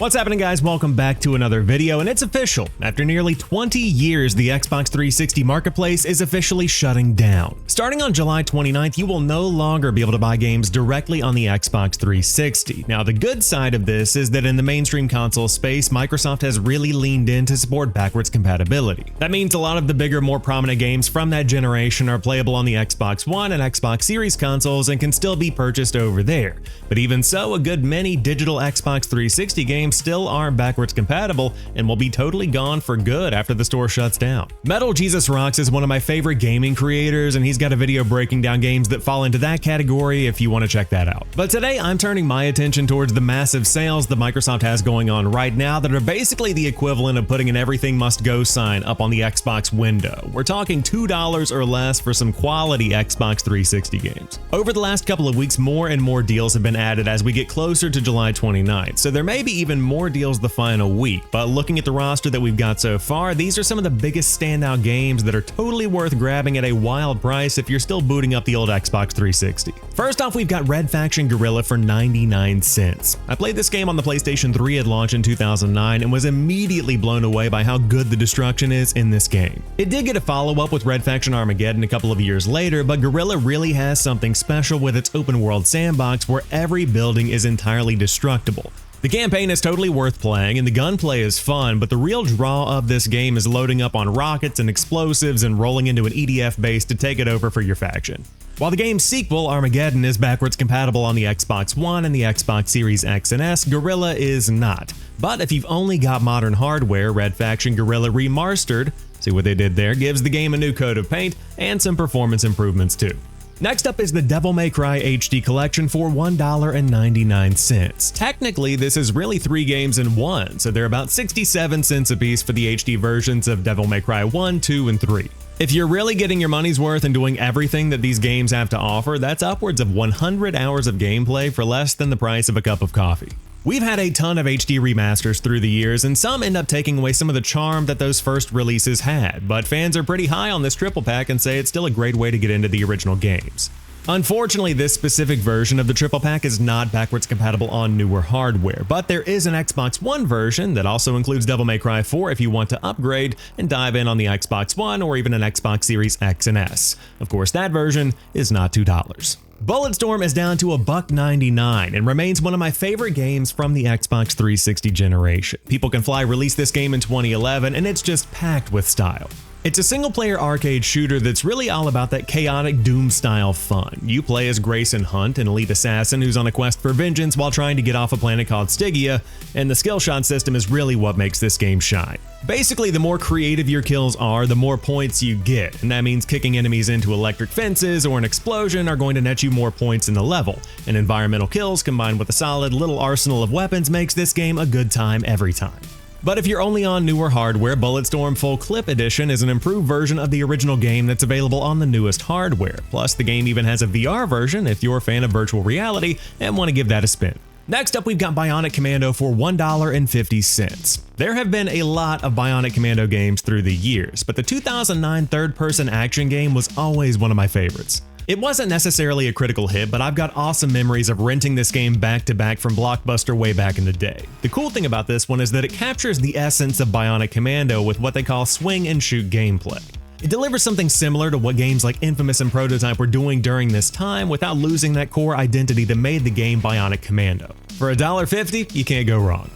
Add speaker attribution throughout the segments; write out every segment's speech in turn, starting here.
Speaker 1: What's happening, guys? Welcome back to another video, and it's official. After nearly 20 years, the Xbox 360 marketplace is officially shutting down. Starting on July 29th, you will no longer be able to buy games directly on the Xbox 360. Now, the good side of this is that in the mainstream console space, Microsoft has really leaned in to support backwards compatibility. That means a lot of the bigger, more prominent games from that generation are playable on the Xbox One and Xbox Series consoles and can still be purchased over there. But even so, a good many digital Xbox 360 games still aren't backwards compatible and will be totally gone for good after the store shuts down. Metal Jesus Rocks is one of my favorite gaming creators, and he's got a video breaking down games that fall into that category if you want to check that out. But today I'm turning my attention towards the massive sales that Microsoft has going on right now that are basically the equivalent of putting an everything must go sign up on the Xbox window. We're talking $2 or less for some quality Xbox 360 games. Over the last couple of weeks, more and more deals have been added as we get closer to July 29th, so there may be even more deals the final week, but looking at the roster that we've got so far, these are some of the biggest standout games that are totally worth grabbing at a wild price if you're still booting up the old Xbox 360. First off, we've got Red Faction Guerrilla for 99 cents. I played this game on the PlayStation 3 at launch in 2009 and was immediately blown away by how good the destruction is in this game. It did get a follow-up with Red Faction Armageddon a couple of years later, but Guerrilla really has something special with its open world sandbox where every building is entirely destructible. The campaign is totally worth playing and the gunplay is fun, but the real draw of this game is loading up on rockets and explosives and rolling into an EDF base to take it over for your faction. While the game's sequel, Armageddon, is backwards compatible on the Xbox One and the Xbox Series X and S, Guerrilla is not. But if you've only got modern hardware, Red Faction Guerrilla Remastered, see what they did there, gives the game a new coat of paint and some performance improvements too. Next up is the Devil May Cry HD Collection for $1.99. Technically, this is really 3 games in one, so they're about 67 cents a piece for the HD versions of Devil May Cry 1, 2, and 3. If you're really getting your money's worth and doing everything that these games have to offer, that's upwards of 100 hours of gameplay for less than the price of a cup of coffee. We've had a ton of HD remasters through the years, and some end up taking away some of the charm that those first releases had, but fans are pretty high on this triple pack and say it's still a great way to get into the original games. Unfortunately, this specific version of the triple pack is not backwards compatible on newer hardware, but there is an Xbox One version that also includes Devil May Cry 4 if you want to upgrade and dive in on the Xbox One or even an Xbox Series X and S. Of course, that version is not $2. Bulletstorm is down to $1.99 and remains one of my favorite games from the Xbox 360 generation. People Can Fly released this game in 2011 and it's just packed with style. It's a single-player arcade shooter that's really all about that chaotic Doom-style fun. You play as Grayson Hunt, an elite assassin who's on a quest for vengeance while trying to get off a planet called Stygia, and the skill shot system is really what makes this game shine. Basically, the more creative your kills are, the more points you get, and that means kicking enemies into electric fences or an explosion are going to net you more points in the level, and environmental kills combined with a solid little arsenal of weapons makes this game a good time every time. But if you're only on newer hardware, Bulletstorm Full Clip Edition is an improved version of the original game that's available on the newest hardware. Plus, the game even has a VR version if you're a fan of virtual reality and want to give that a spin. Next up, we've got Bionic Commando for $1.50. There have been a lot of Bionic Commando games through the years, but the 2009 third-person action game was always one of my favorites. It wasn't necessarily a critical hit, but I've got awesome memories of renting this game back to back from Blockbuster way back in the day. The cool thing about this one is that it captures the essence of Bionic Commando with what they call swing and shoot gameplay. It delivers something similar to what games like Infamous and Prototype were doing during this time without losing that core identity that made the game Bionic Commando. For $1.50, you can't go wrong.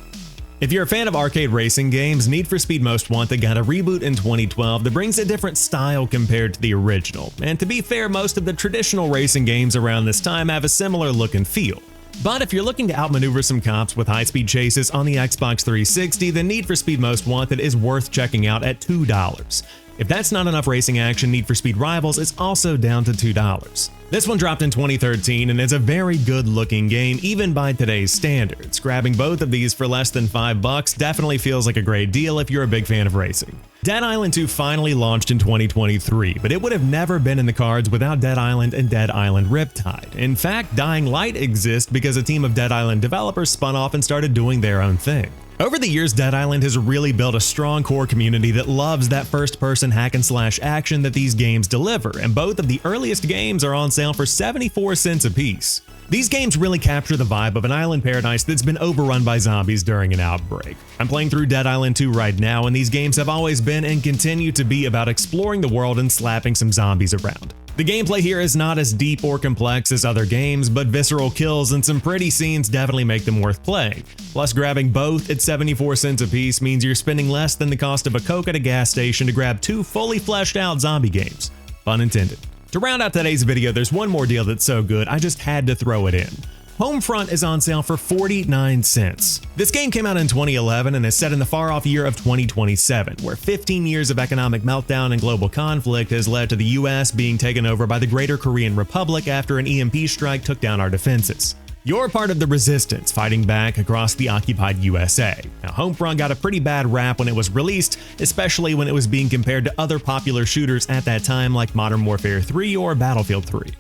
Speaker 1: If you're a fan of arcade racing games, Need for Speed Most Wanted got a reboot in 2012 that brings a different style compared to the original, and to be fair, most of the traditional racing games around this time have a similar look and feel. But if you're looking to outmaneuver some cops with high-speed chases on the Xbox 360, then Need for Speed Most Wanted is worth checking out at $2. If that's not enough racing action, Need for Speed Rivals is also down to $2. This one dropped in 2013 and is a very good looking game even by today's standards. Grabbing both of these for less than $5 definitely feels like a great deal if you're a big fan of racing. Dead Island 2 finally launched in 2023, but it would have never been in the cards without Dead Island and Dead Island Riptide. In fact, Dying Light exists because a team of Dead Island developers spun off and started doing their own thing. Over the years, Dead Island has really built a strong core community that loves that first-person hack-and-slash action that these games deliver, and both of the earliest games are on sale for 74 cents a piece. These games really capture the vibe of an island paradise that's been overrun by zombies during an outbreak. I'm playing through Dead Island 2 right now, and these games have always been and continue to be about exploring the world and slapping some zombies around. The gameplay here is not as deep or complex as other games, but visceral kills and some pretty scenes definitely make them worth playing. Plus, grabbing both at 74 cents a piece means you're spending less than the cost of a Coke at a gas station to grab two fully fleshed out zombie games. Pun intended. To round out today's video, there's one more deal that's so good, I just had to throw it in. Homefront is on sale for 49 cents. This game came out in 2011 and is set in the far-off year of 2027, where 15 years of economic meltdown and global conflict has led to the US being taken over by the Greater Korean Republic after an EMP strike took down our defenses. You're part of the resistance fighting back across the occupied USA. Now, Homefront got a pretty bad rap when it was released, especially when it was being compared to other popular shooters at that time like Modern Warfare 3 or Battlefield 3.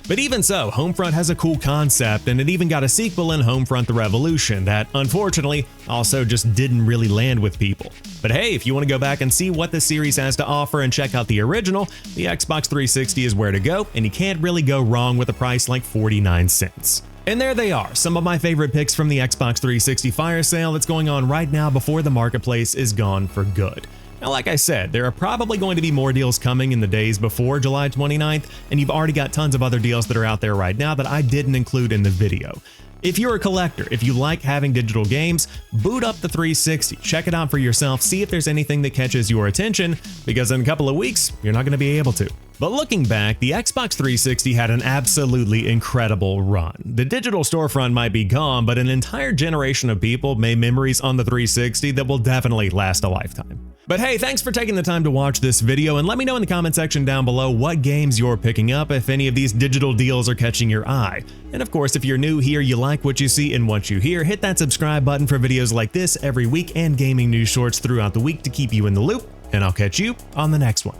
Speaker 1: But even so, Homefront has a cool concept, and it even got a sequel in Homefront The Revolution that, unfortunately, also just didn't really land with people. But hey, if you want to go back and see what the series has to offer and check out the original, the Xbox 360 is where to go, and you can't really go wrong with a price like 49 cents. And there they are, some of my favorite picks from the Xbox 360 fire sale that's going on right now before the marketplace is gone for good. Now, like I said, there are probably going to be more deals coming in the days before July 29th, and you've already got tons of other deals that are out there right now that I didn't include in the video. If you're a collector, if you like having digital games, boot up the 360, check it out for yourself, see if there's anything that catches your attention, because in a couple of weeks, you're not going to be able to. But looking back, the Xbox 360 had an absolutely incredible run. The digital storefront might be gone, but an entire generation of people made memories on the 360 that will definitely last a lifetime. But hey, thanks for taking the time to watch this video, and let me know in the comment section down below what games you're picking up, if any of these digital deals are catching your eye. And of course, if you're new here, you like what you see and what you hear, hit that subscribe button for videos like this every week and gaming news shorts throughout the week to keep you in the loop, and I'll catch you on the next one.